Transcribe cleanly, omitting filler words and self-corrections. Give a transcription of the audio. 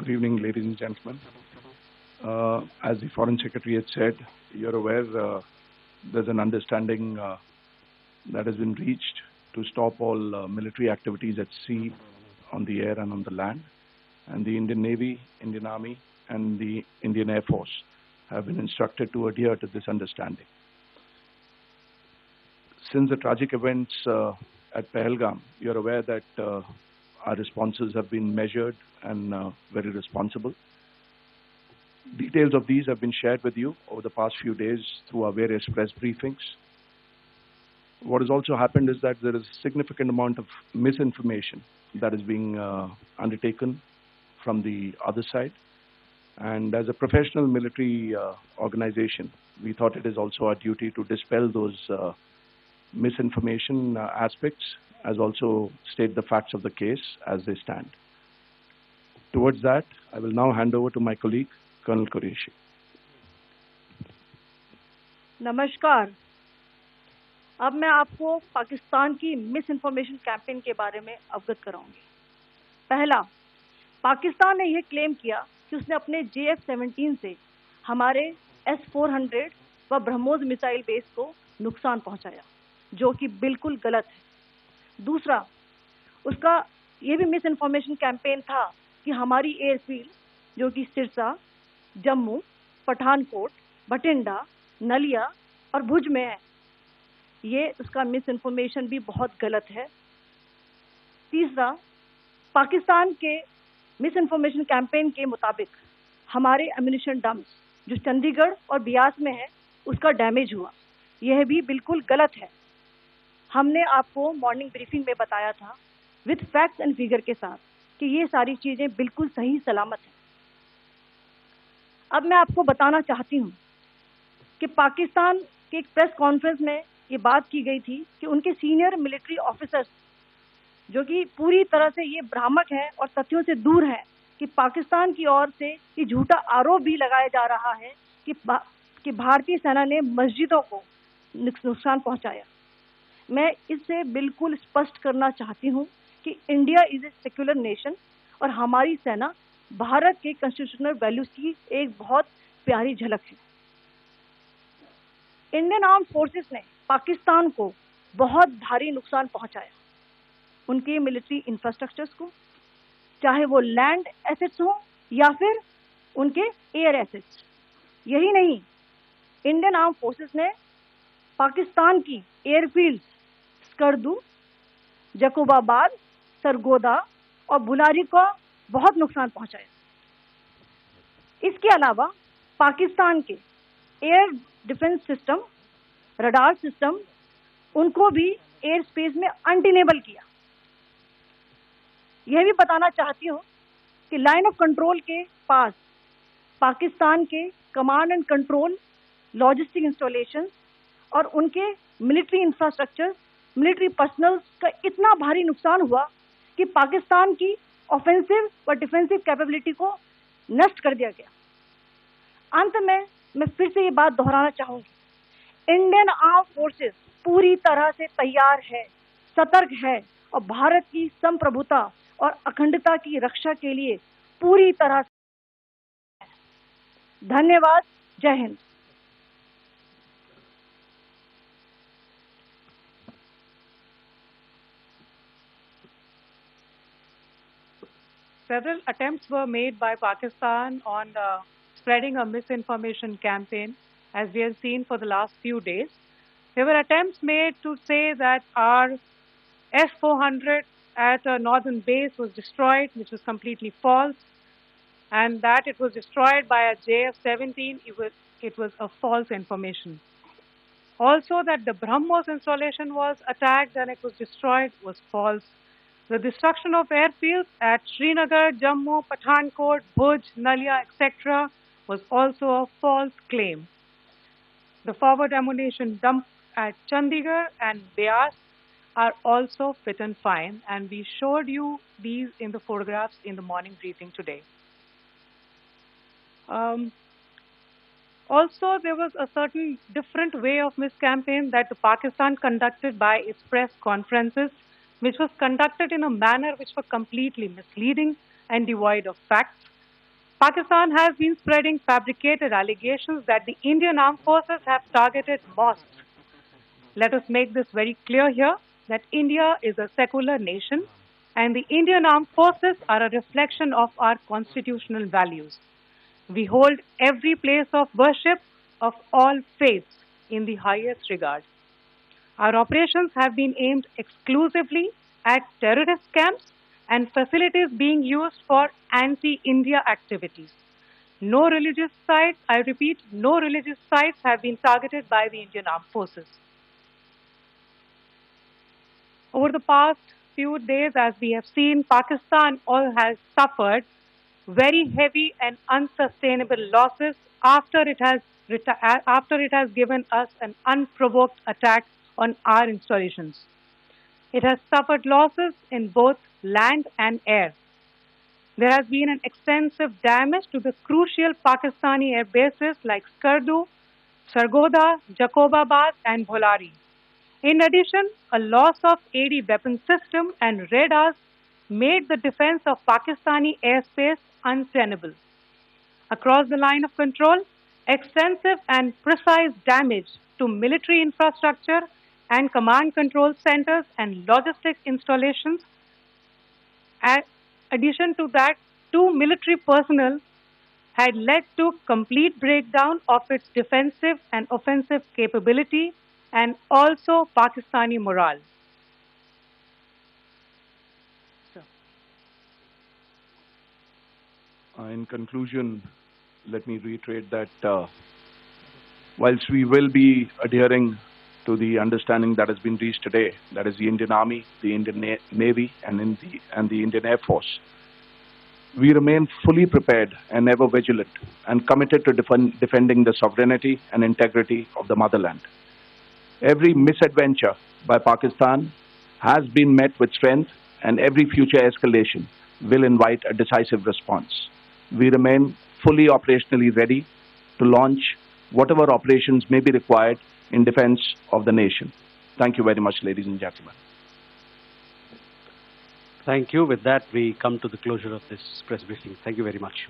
Good evening, ladies and gentlemen. As the Foreign Secretary had said, you're aware there's an understanding that has been reached to stop all military activities at sea, on the air and on the land. And the Indian Navy, Indian Army and the Indian Air Force have been instructed to adhere to this understanding. Since the tragic events at Pahalgam, you're aware that our responses have been measured and very responsible. Details of these have been shared with you over the past few days through our various press briefings. What has also happened is that there is a significant amount of misinformation that is being undertaken from the other side. And as a professional military organization, we thought it is also our duty to dispel those misinformation aspects, as also state the facts of the case as they stand. Towards that, I will now hand over to my colleague, Colonel Qureshi. नमस्कार। अब मैं आपको पाकिस्तान की miss information campaign के बारे में अवगत कराऊंगी। पहला, पाकिस्तान ने यह क्लेम किया कि उसने अपने JF-17 से हमारे S-400 व ब्रह्मोस मिसाइल बेस को नुकसान पहुंचाया, जो कि बिल्कुल गलत है। दूसरा, उसका यह भी मिस इन्फॉर्मेशन कैंपेन था कि हमारी एयरफील्ड, जो कि सिरसा, जम्मू, पठानकोट, बठिंडा, नलिया और भुज में है, ये उसका मिस इन्फॉर्मेशन भी बहुत गलत है। तीसरा, पाकिस्तान के मिस इन्फॉर्मेशन कैंपेन के मुताबिक हमारे एम्यूनिशन डम्प्स जो चंडीगढ़ और बियास में है, उसका डैमेज हुआ, यह भी बिल्कुल गलत है। हमने आपको मॉर्निंग ब्रीफिंग में बताया था विद फैक्ट्स एंड फिगर के साथ कि ये सारी चीजें बिल्कुल सही सलामत हैं। अब मैं आपको बताना चाहती हूँ कि पाकिस्तान के एक प्रेस कॉन्फ्रेंस में ये बात की गई थी कि उनके सीनियर मिलिट्री ऑफिसर्स, जो कि पूरी तरह से ये भ्रामक हैं और तथ्यों से दूर हैं, कि पाकिस्तान की ओर से ये झूठा आरोप भी लगाया जा रहा है कि भारतीय सेना ने मस्जिदों को नुकसान पहुंचाया। मैं इससे बिल्कुल स्पष्ट करना चाहती हूं कि India is a secular nation और हमारी सेना भारत के कॉन्स्टिट्यूशनल वैल्यूज की एक बहुत प्यारी झलक है। इंडियन आर्म फोर्सेस ने पाकिस्तान को बहुत भारी नुकसान पहुंचाया, उनके मिलिट्री इंफ्रास्ट्रक्चर्स को, चाहे वो लैंड एसेट्स हो या फिर उनके एयर एसेट्स। यही नहीं, इंडियन आर्म फोर्सेस ने पाकिस्तान की एयरफील्ड्स स्कर्दू, जकोबाबाद, सरगोदा और बुलारी को बहुत नुकसान पहुंचाया। इसके अलावा पाकिस्तान के air defence system, radar system, उनको भी एयर स्पेस में अनटेनेबल किया। यह भी बताना चाहती हूँ कि लाइन ऑफ कंट्रोल के पास पाकिस्तान के command and control, logistic installation और उनके मिलिट्री इंफ्रास्ट्रक्चर, मिलिट्री पर्सनल का इतना भारी नुकसान हुआ कि पाकिस्तान की ऑफेंसिव व डिफेंसिव कैपेबिलिटी को नष्ट कर दिया गया। अंत में मैं फिर से ये बात दोहराना चाहूंगी, इंडियन आर्म फोर्सेस पूरी तरह से तैयार है, सतर्क है और भारत की संप्रभुता और अखंडता की रक्षा के लिए पूरी तरह से। धन्यवाद। जय Hind. Several attempts were made by Pakistan on spreading a misinformation campaign, as we have seen for the last few days. There were attempts made to say that our S-400 at a northern base was destroyed, which was completely false, and that it was destroyed by a JF-17. It was a false information. Also, that the BrahMos installation was attacked and it was destroyed was false. The destruction of airfields at Srinagar, Jammu, Pathankot, Bhuj, Nalia, etc. was also a false claim. The forward ammunition dump at Chandigarh and Beas are also fit and fine, and we showed you these in the photographs in the morning briefing today. Also, there was a certain different way of miscampaign that the Pakistan conducted by its press conferences, which was conducted in a manner which was completely misleading and devoid of facts. Pakistan has been spreading fabricated allegations that the Indian Armed Forces have targeted mosques. Let us make this very clear here that India is a secular nation and the Indian Armed Forces are a reflection of our constitutional values. We hold every place of worship of all faiths in the highest regard. Our operations have been aimed exclusively at terrorist camps and facilities being used for anti-India activities. No religious sites, I repeat, no religious sites have been targeted by the Indian Armed Forces. Over the past few days, as we have seen, Pakistan all has suffered very heavy and unsustainable losses after it has given us an unprovoked attack on our installations. It has suffered losses in both land and air. There has been an extensive damage to the crucial Pakistani air bases like Skardu, Sargodha, Jacobabad and Bholari. In addition, a loss of AD weapon system and radars made the defense of Pakistani airspace untenable. Across the line of control, extensive and precise damage to military infrastructure and command control centers and logistics installations. In addition to that, 2 military personnel had led to complete breakdown of its defensive and offensive capability and also Pakistani morale. In conclusion, let me reiterate that whilst we will be adhering to the understanding that has been reached today, that is the Indian Army, the Indian Navy, and the Indian Air Force, we remain fully prepared and ever vigilant and committed to defending the sovereignty and integrity of the motherland. Every misadventure by Pakistan has been met with strength, and every future escalation will invite a decisive response. We remain fully operationally ready to launch whatever operations may be required in defense of the nation. Thank you very much, ladies and gentlemen. Thank you. With that, we come to the closure of this press briefing. Thank you very much.